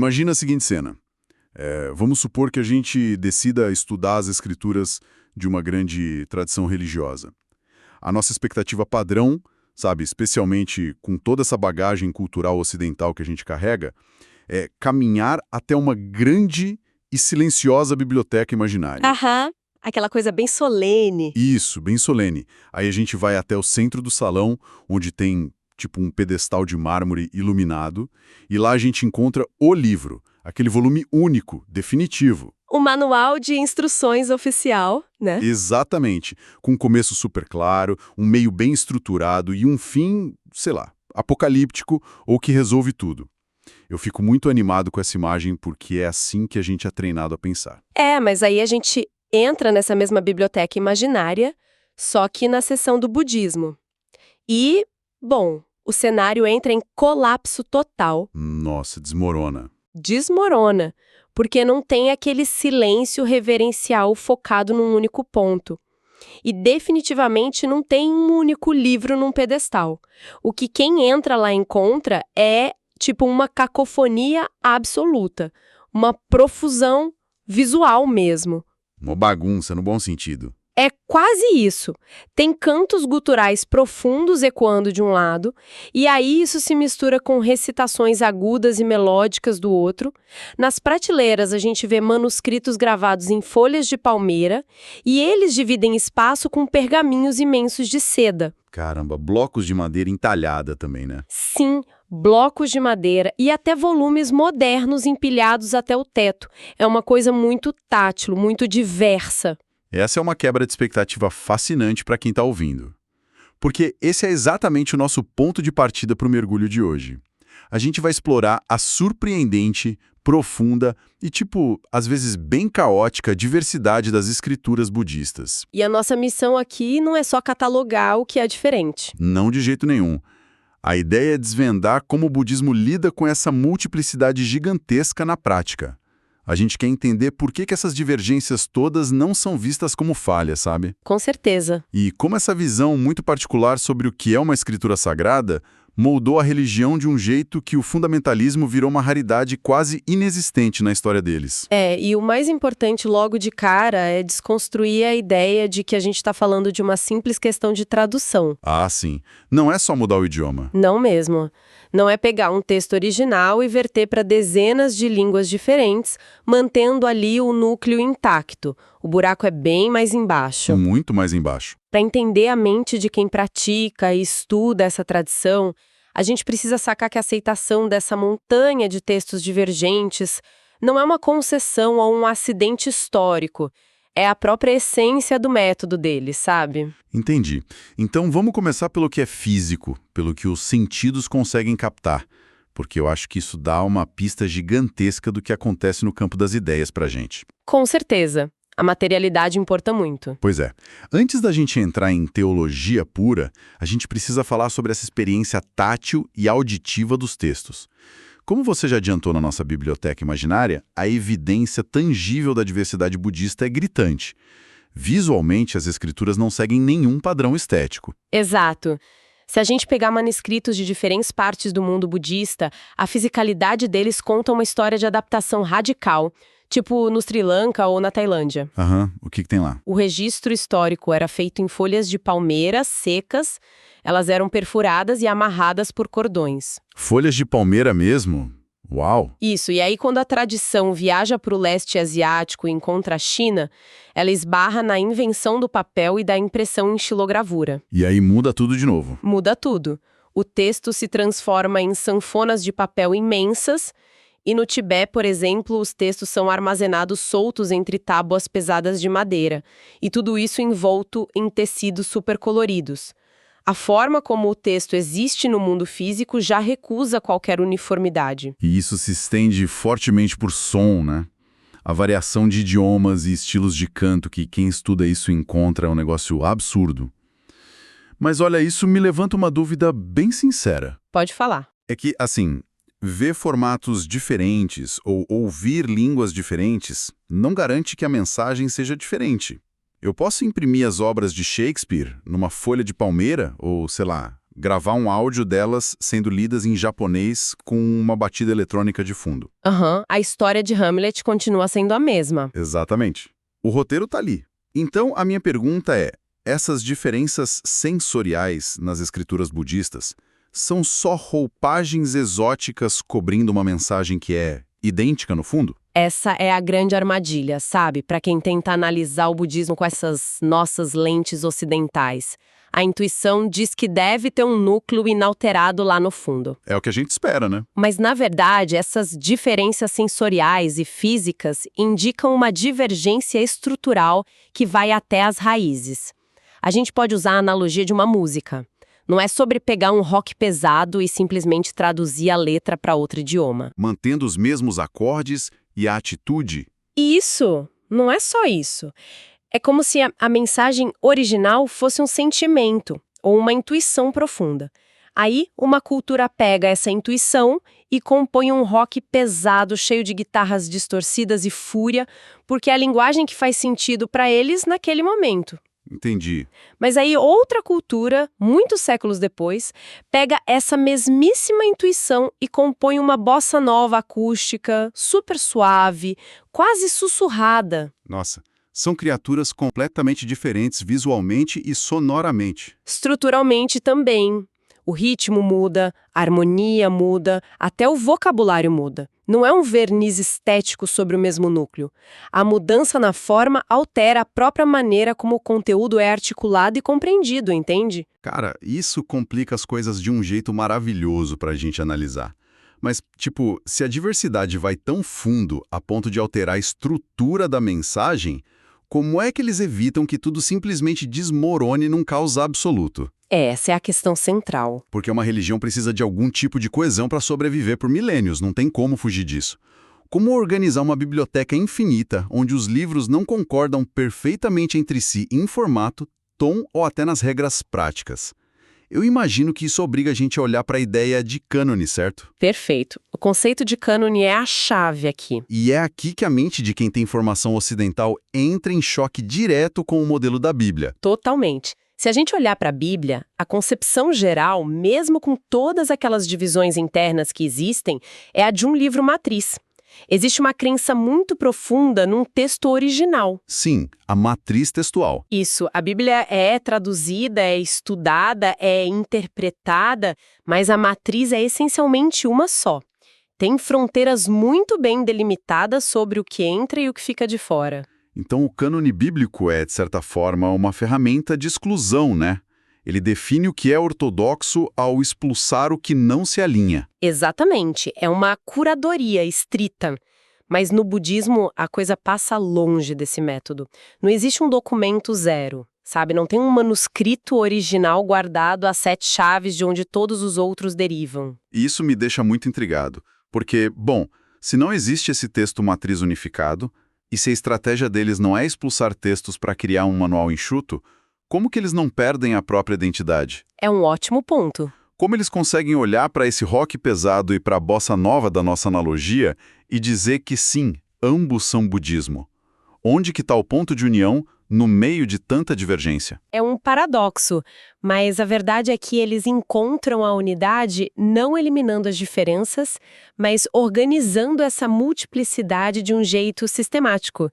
Imagina a seguinte cena. Vamos supor que a gente decida estudar as escrituras de uma grande tradição religiosa. A nossa expectativa padrão, sabe, especialmente com toda essa bagagem cultural ocidental que a gente carrega, é caminhar até uma grande e silenciosa biblioteca imaginária. Aham, aquela coisa bem solene. Isso, bem solene. Aí a gente vai até o centro do salão, onde tem tipo um pedestal de mármore iluminado, e lá a gente encontra o livro, aquele volume único, definitivo. O manual de instruções oficial, né? Exatamente, com um começo super claro, um meio bem estruturado e um fim, sei lá, apocalíptico ou que resolve tudo. Eu fico muito animado com essa imagem porque é assim que a gente é treinado a pensar. Mas aí a gente entra nessa mesma biblioteca imaginária, só que na seção do budismo. E, bom, o cenário entra em colapso total. Nossa, desmorona. Desmorona, porque não tem aquele silêncio reverencial focado num único ponto. E definitivamente não tem um único livro num pedestal. O que quem entra lá encontra é tipo uma cacofonia absoluta, uma profusão visual mesmo. Uma bagunça, no bom sentido. É quase isso. Tem cantos guturais profundos ecoando de um lado, e aí isso se mistura com recitações agudas e melódicas do outro. Nas prateleiras a gente vê manuscritos gravados em folhas de palmeira, e eles dividem espaço com pergaminhos imensos de seda. Caramba, blocos de madeira entalhada também, né? Sim, blocos de madeira e até volumes modernos empilhados até o teto. É uma coisa muito tátil, muito diversa. Essa é uma quebra de expectativa fascinante para quem está ouvindo. Porque esse é exatamente o nosso ponto de partida para o mergulho de hoje. A gente vai explorar a surpreendente, profunda e, às vezes bem caótica diversidade das escrituras budistas. E a nossa missão aqui não é só catalogar o que é diferente. Não de jeito nenhum. A ideia é desvendar como o budismo lida com essa multiplicidade gigantesca na prática. A gente quer entender por que essas divergências todas não são vistas como falhas, sabe? Com certeza. E como essa visão muito particular sobre o que é uma escritura sagrada moldou a religião de um jeito que o fundamentalismo virou uma raridade quase inexistente na história deles. E o mais importante logo de cara é desconstruir a ideia de que a gente está falando de uma simples questão de tradução. Ah, sim. Não é só mudar o idioma. Não mesmo. Não é pegar um texto original e verter para dezenas de línguas diferentes, mantendo ali o núcleo intacto. O buraco é bem mais embaixo. Muito mais embaixo. Para entender a mente de quem pratica e estuda essa tradição, a gente precisa sacar que a aceitação dessa montanha de textos divergentes não é uma concessão ou um acidente histórico. É a própria essência do método deles, sabe? Entendi. Então vamos começar pelo que é físico, pelo que os sentidos conseguem captar, porque eu acho que isso dá uma pista gigantesca do que acontece no campo das ideias pra gente. Com certeza. A materialidade importa muito. Pois é. Antes da gente entrar em teologia pura, a gente precisa falar sobre essa experiência tátil e auditiva dos textos. Como você já adiantou na nossa biblioteca imaginária, a evidência tangível da diversidade budista é gritante. Visualmente, as escrituras não seguem nenhum padrão estético. Exato. Se a gente pegar manuscritos de diferentes partes do mundo budista, a fisicalidade deles conta uma história de adaptação radical, tipo no Sri Lanka ou na Tailândia. O que tem lá? O registro histórico era feito em folhas de palmeira secas. Elas eram perfuradas e amarradas por cordões. Folhas de palmeira mesmo? Uau! Isso, e aí quando a tradição viaja para o leste asiático e encontra a China, ela esbarra na invenção do papel e da impressão em xilogravura. E aí muda tudo de novo. Muda tudo. O texto se transforma em sanfonas de papel imensas, e no Tibete, por exemplo, os textos são armazenados soltos entre tábuas pesadas de madeira, e tudo isso envolto em tecidos supercoloridos. A forma como o texto existe no mundo físico já recusa qualquer uniformidade. E isso se estende fortemente por som, né? A variação de idiomas e estilos de canto que quem estuda isso encontra é um negócio absurdo. Mas olha, isso me levanta uma dúvida bem sincera. Pode falar. É que, assim, ver formatos diferentes ou ouvir línguas diferentes não garante que a mensagem seja diferente. Eu posso imprimir as obras de Shakespeare numa folha de palmeira ou, sei lá, gravar um áudio delas sendo lidas em japonês com uma batida eletrônica de fundo. Aham, a história de Hamlet continua sendo a mesma. Exatamente. O roteiro tá ali. Então, a minha pergunta é, essas diferenças sensoriais nas escrituras budistas são só roupagens exóticas cobrindo uma mensagem que é idêntica no fundo? Essa é a grande armadilha, sabe? Para quem tenta analisar o budismo com essas nossas lentes ocidentais. A intuição diz que deve ter um núcleo inalterado lá no fundo. É o que a gente espera, né? Mas, na verdade, essas diferenças sensoriais e físicas indicam uma divergência estrutural que vai até as raízes. A gente pode usar a analogia de uma música. Não é sobre pegar um rock pesado e simplesmente traduzir a letra para outro idioma. Mantendo os mesmos acordes e a atitude. Isso, não é só isso. É como se a mensagem original fosse um sentimento ou uma intuição profunda. Aí, uma cultura pega essa intuição e compõe um rock pesado, cheio de guitarras distorcidas e fúria, porque é a linguagem que faz sentido para eles naquele momento. Entendi. Mas aí outra cultura, muitos séculos depois, pega essa mesmíssima intuição e compõe uma bossa nova acústica, super suave, quase sussurrada. Nossa, são criaturas completamente diferentes visualmente e sonoramente. Estruturalmente também. O ritmo muda, a harmonia muda, até o vocabulário muda. Não é um verniz estético sobre o mesmo núcleo. A mudança na forma altera a própria maneira como o conteúdo é articulado e compreendido, entende? Cara, isso complica as coisas de um jeito maravilhoso pra gente analisar. Mas, tipo, se a diversidade vai tão fundo a ponto de alterar a estrutura da mensagem, como é que eles evitam que tudo simplesmente desmorone num caos absoluto? Essa é a questão central. Porque uma religião precisa de algum tipo de coesão para sobreviver por milênios, não tem como fugir disso. Como organizar uma biblioteca infinita, onde os livros não concordam perfeitamente entre si em formato, tom ou até nas regras práticas? Eu imagino que isso obriga a gente a olhar para a ideia de cânone, certo? Perfeito. O conceito de cânone é a chave aqui. E é aqui que a mente de quem tem formação ocidental entra em choque direto com o modelo da Bíblia. Totalmente. Se a gente olhar para a Bíblia, a concepção geral, mesmo com todas aquelas divisões internas que existem, é a de um livro matriz. Existe uma crença muito profunda num texto original. Sim, a matriz textual. Isso, a Bíblia é traduzida, é estudada, é interpretada, mas a matriz é essencialmente uma só. Tem fronteiras muito bem delimitadas sobre o que entra e o que fica de fora. Então o cânone bíblico é, de certa forma, uma ferramenta de exclusão, né? Ele define o que é ortodoxo ao expulsar o que não se alinha. Exatamente, é uma curadoria estrita. Mas no budismo, a coisa passa longe desse método. Não existe um documento zero, sabe? Não tem um manuscrito original guardado às 7 chaves de onde todos os outros derivam. E isso me deixa muito intrigado, porque, bom, se não existe esse texto matriz unificado, e se a estratégia deles não é expulsar textos para criar um manual enxuto, como que eles não perdem a própria identidade? É um ótimo ponto. Como eles conseguem olhar para esse rock pesado e para a bossa nova da nossa analogia e dizer que sim, ambos são budismo? Onde que está o ponto de união no meio de tanta divergência? É um paradoxo, mas a verdade é que eles encontram a unidade não eliminando as diferenças, mas organizando essa multiplicidade de um jeito sistemático.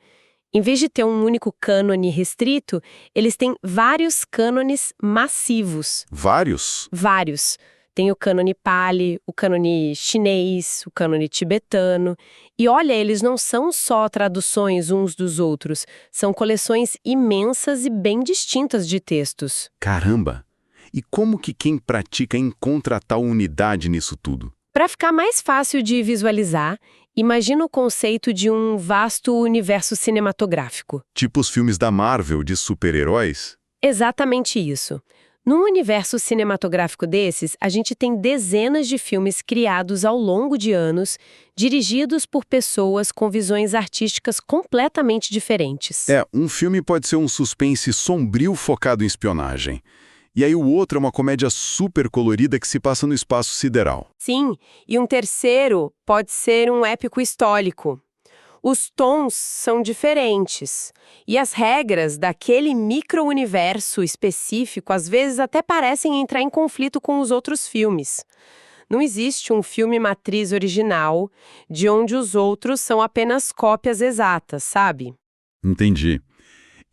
Em vez de ter um único cânone restrito, eles têm vários cânones massivos. Vários? Vários. Tem o cânone Pali, o cânone chinês, o cânone tibetano. E olha, eles não são só traduções uns dos outros, são coleções imensas e bem distintas de textos. Caramba! E como que quem pratica encontra tal unidade nisso tudo? Para ficar mais fácil de visualizar, imagina o conceito de um vasto universo cinematográfico. Tipo os filmes da Marvel de super-heróis? Exatamente isso. Num universo cinematográfico desses, a gente tem dezenas de filmes criados ao longo de anos, dirigidos por pessoas com visões artísticas completamente diferentes. Um filme pode ser um suspense sombrio focado em espionagem. E aí o outro é uma comédia super colorida que se passa no espaço sideral. Sim, e um terceiro pode ser um épico histórico. Os tons são diferentes. E as regras daquele micro-universo específico às vezes até parecem entrar em conflito com os outros filmes. Não existe um filme matriz original de onde os outros são apenas cópias exatas, sabe? Entendi.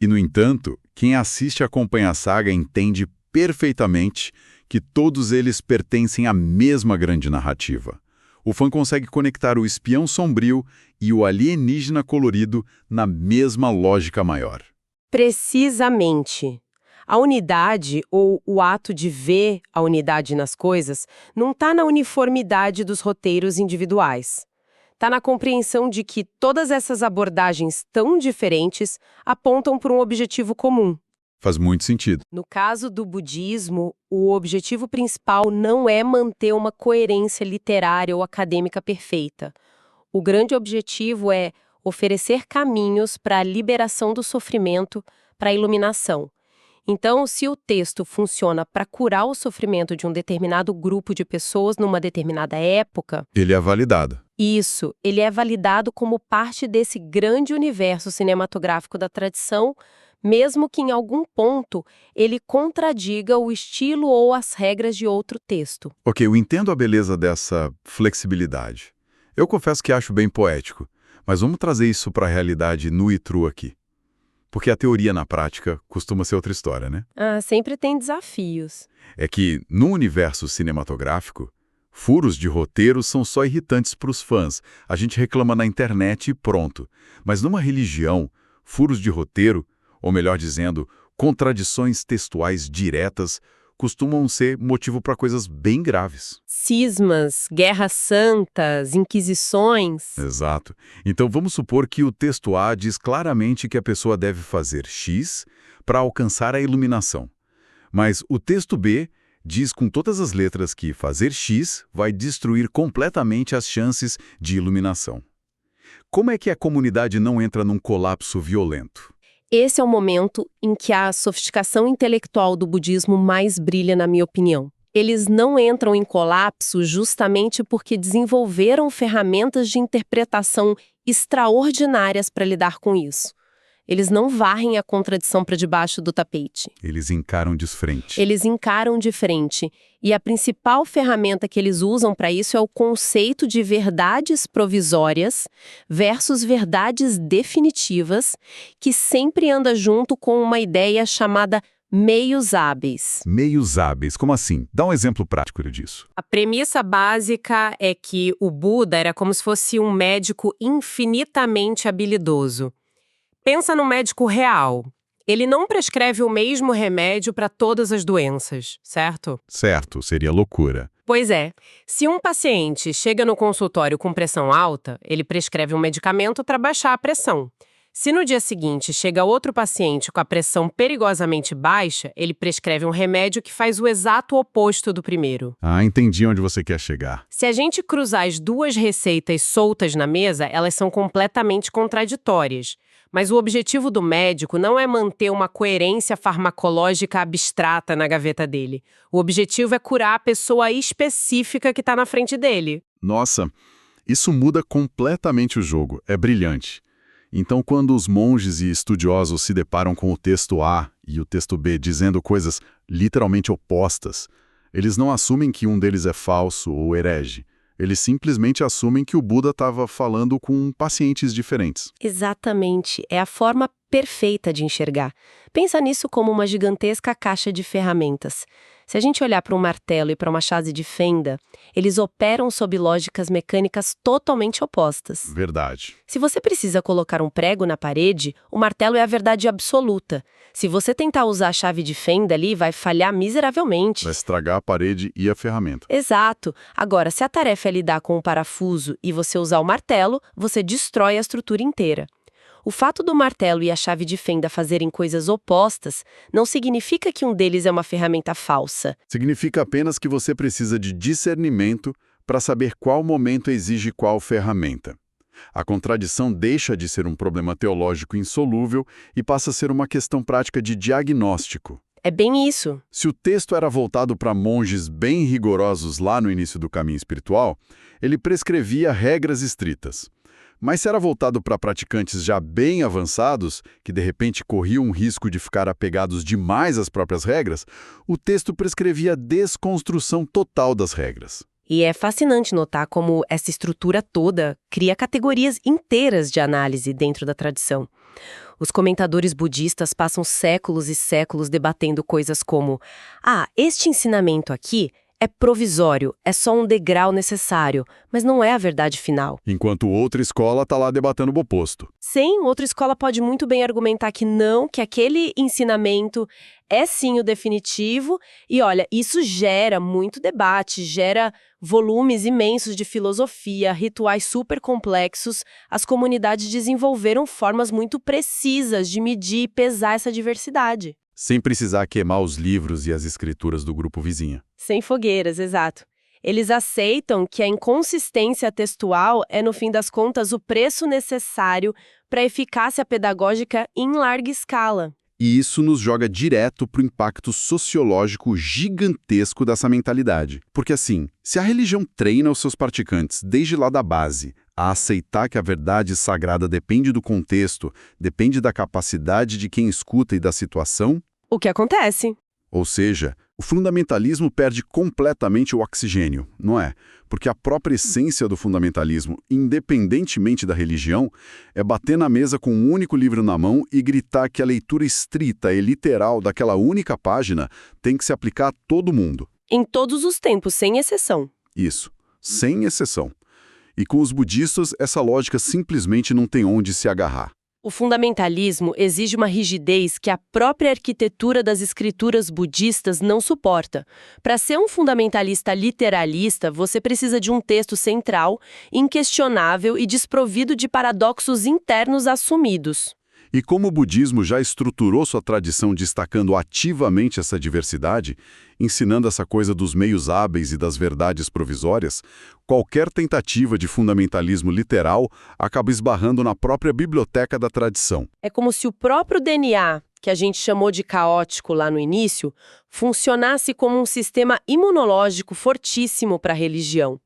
E, no entanto, quem assiste e acompanha a saga entende perfeitamente que todos eles pertencem à mesma grande narrativa. O fã consegue conectar o espião sombrio e o alienígena colorido na mesma lógica maior. Precisamente. A unidade, ou o ato de ver a unidade nas coisas, não está na uniformidade dos roteiros individuais. Está na compreensão de que todas essas abordagens tão diferentes apontam para um objetivo comum. Faz muito sentido. No caso do budismo, o objetivo principal não é manter uma coerência literária ou acadêmica perfeita. O grande objetivo é oferecer caminhos para a liberação do sofrimento, para a iluminação. Então, se o texto funciona para curar o sofrimento de um determinado grupo de pessoas numa determinada época, Ele é validado. isso, ele é validado como parte desse grande universo cinematográfico da tradição, mesmo que em algum ponto ele contradiga o estilo ou as regras de outro texto. Ok, eu entendo a beleza dessa flexibilidade. Eu confesso que acho bem poético, mas vamos trazer isso para a realidade nua e crua aqui. Porque a teoria na prática costuma ser outra história, né? Sempre tem desafios. É que, no universo cinematográfico, furos de roteiro são só irritantes para os fãs. A gente reclama na internet e pronto. Mas numa religião, furos de roteiro, ou melhor dizendo, contradições textuais diretas, costumam ser motivo para coisas bem graves. Cismas, guerras santas, inquisições. Exato. Então vamos supor que o texto A diz claramente que a pessoa deve fazer X para alcançar a iluminação. Mas o texto B diz com todas as letras que fazer X vai destruir completamente as chances de iluminação. Como é que a comunidade não entra num colapso violento? Esse é o momento em que a sofisticação intelectual do budismo mais brilha, na minha opinião. Eles não entram em colapso justamente porque desenvolveram ferramentas de interpretação extraordinárias para lidar com isso. Eles não varrem a contradição para debaixo do tapete. Eles encaram de frente. Eles encaram de frente. E a principal ferramenta que eles usam para isso é o conceito de verdades provisórias versus verdades definitivas, que sempre anda junto com uma ideia chamada meios hábeis. Meios hábeis, como assim? Dá um exemplo prático disso. A premissa básica é que o Buda era como se fosse um médico infinitamente habilidoso. Pensa no médico real. Ele não prescreve o mesmo remédio para todas as doenças, certo? Certo, seria loucura. Pois é. Se um paciente chega no consultório com pressão alta, ele prescreve um medicamento para baixar a pressão. Se no dia seguinte chega outro paciente com a pressão perigosamente baixa, ele prescreve um remédio que faz o exato oposto do primeiro. Entendi onde você quer chegar. Se a gente cruzar as duas receitas soltas na mesa, elas são completamente contraditórias. Mas o objetivo do médico não é manter uma coerência farmacológica abstrata na gaveta dele. O objetivo é curar a pessoa específica que está na frente dele. Nossa, isso muda completamente o jogo. É brilhante. Então, quando os monges e estudiosos se deparam com o texto A e o texto B dizendo coisas literalmente opostas, eles não assumem que um deles é falso ou herege. Eles simplesmente assumem que o Buda estava falando com pacientes diferentes. Exatamente. É a forma perfeita de enxergar. Pensa nisso como uma gigantesca caixa de ferramentas. Se a gente olhar para um martelo e para uma chave de fenda, eles operam sob lógicas mecânicas totalmente opostas. Verdade. Se você precisa colocar um prego na parede, o martelo é a verdade absoluta. Se você tentar usar a chave de fenda ali, vai falhar miseravelmente. Vai estragar a parede e a ferramenta. Exato. Agora, se a tarefa é lidar com o parafuso e você usar o martelo, você destrói a estrutura inteira. O fato do martelo e a chave de fenda fazerem coisas opostas não significa que um deles é uma ferramenta falsa. Significa apenas que você precisa de discernimento para saber qual momento exige qual ferramenta. A contradição deixa de ser um problema teológico insolúvel e passa a ser uma questão prática de diagnóstico. É bem isso. Se o texto era voltado para monges bem rigorosos lá no início do caminho espiritual, ele prescrevia regras estritas. Mas se era voltado para praticantes já bem avançados, que de repente corriam um risco de ficar apegados demais às próprias regras, o texto prescrevia a desconstrução total das regras. E é fascinante notar como essa estrutura toda cria categorias inteiras de análise dentro da tradição. Os comentadores budistas passam séculos e séculos debatendo coisas como: este ensinamento aqui é provisório, é só um degrau necessário, mas não é a verdade final. Enquanto outra escola está lá debatendo o oposto. Sim, outra escola pode muito bem argumentar que não, que aquele ensinamento é sim o definitivo, e olha, isso gera muito debate, gera volumes imensos de filosofia, rituais super complexos. As comunidades desenvolveram formas muito precisas de medir e pesar essa diversidade. Sem precisar queimar os livros e as escrituras do grupo vizinho. Sem fogueiras, exato. Eles aceitam que a inconsistência textual é, no fim das contas, o preço necessário para a eficácia pedagógica em larga escala. E isso nos joga direto para o impacto sociológico gigantesco dessa mentalidade. Porque assim, se a religião treina os seus praticantes desde lá da base a aceitar que a verdade sagrada depende do contexto, depende da capacidade de quem escuta e da situação, o que acontece? Ou seja, o fundamentalismo perde completamente o oxigênio, não é? Porque a própria essência do fundamentalismo, independentemente da religião, é bater na mesa com um único livro na mão e gritar que a leitura estrita e literal daquela única página tem que se aplicar a todo mundo. Em todos os tempos, sem exceção. Isso, sem exceção. E com os budistas, essa lógica simplesmente não tem onde se agarrar. O fundamentalismo exige uma rigidez que a própria arquitetura das escrituras budistas não suporta. Para ser um fundamentalista literalista, você precisa de um texto central, inquestionável e desprovido de paradoxos internos assumidos. E como o budismo já estruturou sua tradição destacando ativamente essa diversidade, ensinando essa coisa dos meios hábeis e das verdades provisórias, qualquer tentativa de fundamentalismo literal acaba esbarrando na própria biblioteca da tradição. É como se o próprio DNA, que a gente chamou de caótico lá no início, funcionasse como um sistema imunológico fortíssimo para a religião.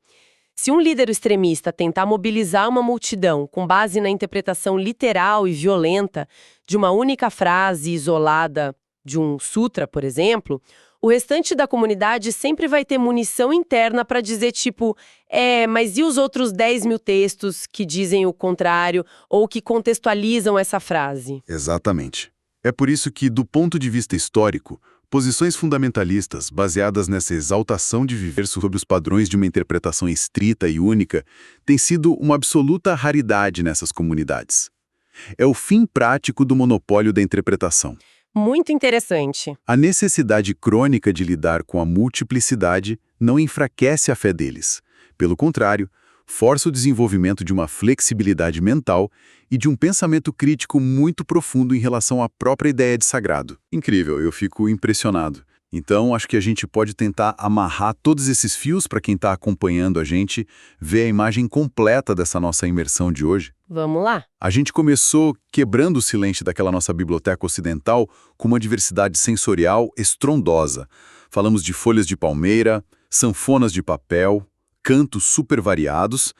Se um líder extremista tentar mobilizar uma multidão com base na interpretação literal e violenta de uma única frase isolada de um sutra, por exemplo, o restante da comunidade sempre vai ter munição interna para dizer tipo, mas e os outros 10 mil textos que dizem o contrário ou que contextualizam essa frase? Exatamente. É por isso que, do ponto de vista histórico, posições fundamentalistas, baseadas nessa exaltação de viver sob os padrões de uma interpretação estrita e única, têm sido uma absoluta raridade nessas comunidades. É o fim prático do monopólio da interpretação. Muito interessante. A necessidade crônica de lidar com a multiplicidade não enfraquece a fé deles. Pelo contrário, força o desenvolvimento de uma flexibilidade mental e de um pensamento crítico muito profundo em relação à própria ideia de sagrado. Incrível, eu fico impressionado. Então, acho que a gente pode tentar amarrar todos esses fios para quem está acompanhando a gente, ver a imagem completa dessa nossa imersão de hoje. Vamos lá. A gente começou quebrando o silêncio daquela nossa biblioteca ocidental com uma diversidade sensorial estrondosa. Falamos de folhas de palmeira, sanfonas de papel, cantos super variados,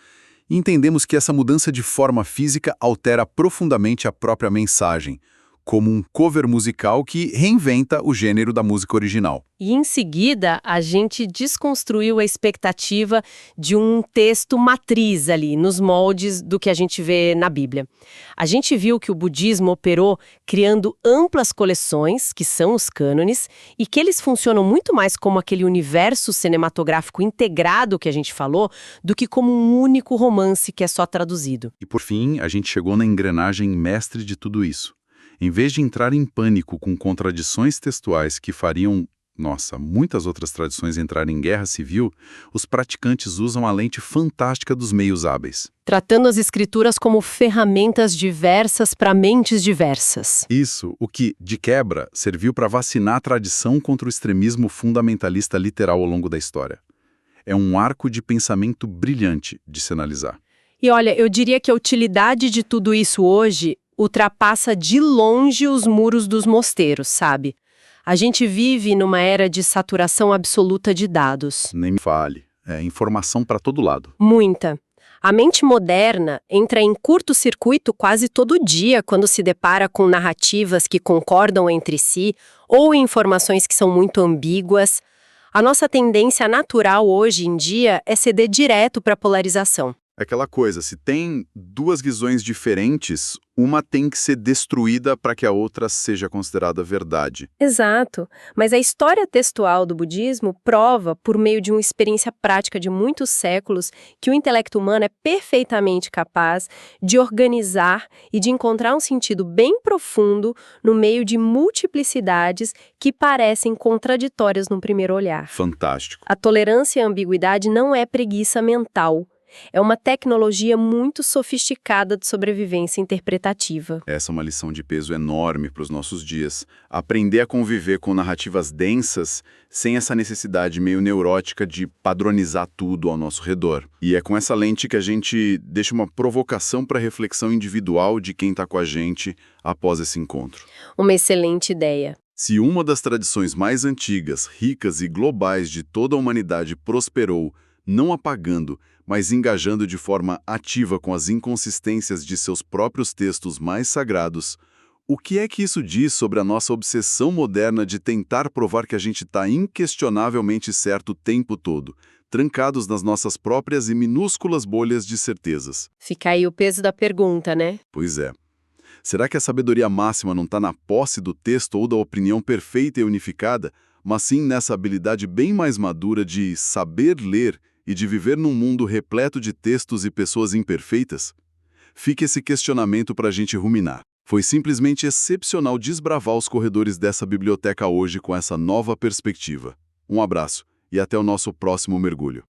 e entendemos que essa mudança de forma física altera profundamente a própria mensagem, como um cover musical que reinventa o gênero da música original. E em seguida, a gente desconstruiu a expectativa de um texto matriz ali, nos moldes do que a gente vê na Bíblia. A gente viu que o budismo operou criando amplas coleções, que são os cânones, e que eles funcionam muito mais como aquele universo cinematográfico integrado que a gente falou, do que como um único romance que é só traduzido. E por fim, a gente chegou na engrenagem mestre de tudo isso. Em vez de entrar em pânico com contradições textuais que fariam, muitas outras tradições entrarem em guerra civil, os praticantes usam a lente fantástica dos meios hábeis. Tratando as escrituras como ferramentas diversas para mentes diversas. Isso, o que, de quebra, serviu para vacinar a tradição contra o extremismo fundamentalista literal ao longo da história. É um arco de pensamento brilhante de se analisar. E olha, eu diria que a utilidade de tudo isso hoje ultrapassa de longe os muros dos mosteiros, sabe? A gente vive numa era de saturação absoluta de dados. Nem me fale. É informação para todo lado. Muita. A mente moderna entra em curto-circuito quase todo dia quando se depara com narrativas que concordam entre si ou informações que são muito ambíguas. A nossa tendência natural hoje em dia é ceder direto para a polarização. É aquela coisa, se tem duas visões diferentes, uma tem que ser destruída para que a outra seja considerada verdade. Exato, mas a história textual do budismo prova, por meio de uma experiência prática de muitos séculos, que o intelecto humano é perfeitamente capaz de organizar e de encontrar um sentido bem profundo no meio de multiplicidades que parecem contraditórias no primeiro olhar. Fantástico. A tolerância à ambiguidade não é preguiça mental. É uma tecnologia muito sofisticada de sobrevivência interpretativa. Essa é uma lição de peso enorme para os nossos dias. Aprender a conviver com narrativas densas sem essa necessidade meio neurótica de padronizar tudo ao nosso redor. E é com essa lente que a gente deixa uma provocação para a reflexão individual de quem está com a gente após esse encontro. Uma excelente ideia. Se uma das tradições mais antigas, ricas e globais de toda a humanidade prosperou, não apagando, mas engajando de forma ativa com as inconsistências de seus próprios textos mais sagrados, o que é que isso diz sobre a nossa obsessão moderna de tentar provar que a gente está inquestionavelmente certo o tempo todo, trancados nas nossas próprias e minúsculas bolhas de certezas? Fica aí o peso da pergunta, né? Pois é. Será que a sabedoria máxima não está na posse do texto ou da opinião perfeita e unificada, mas sim nessa habilidade bem mais madura de saber ler e de viver num mundo repleto de textos e pessoas imperfeitas? Fica esse questionamento para a gente ruminar. Foi simplesmente excepcional desbravar os corredores dessa biblioteca hoje com essa nova perspectiva. Um abraço e até o nosso próximo mergulho.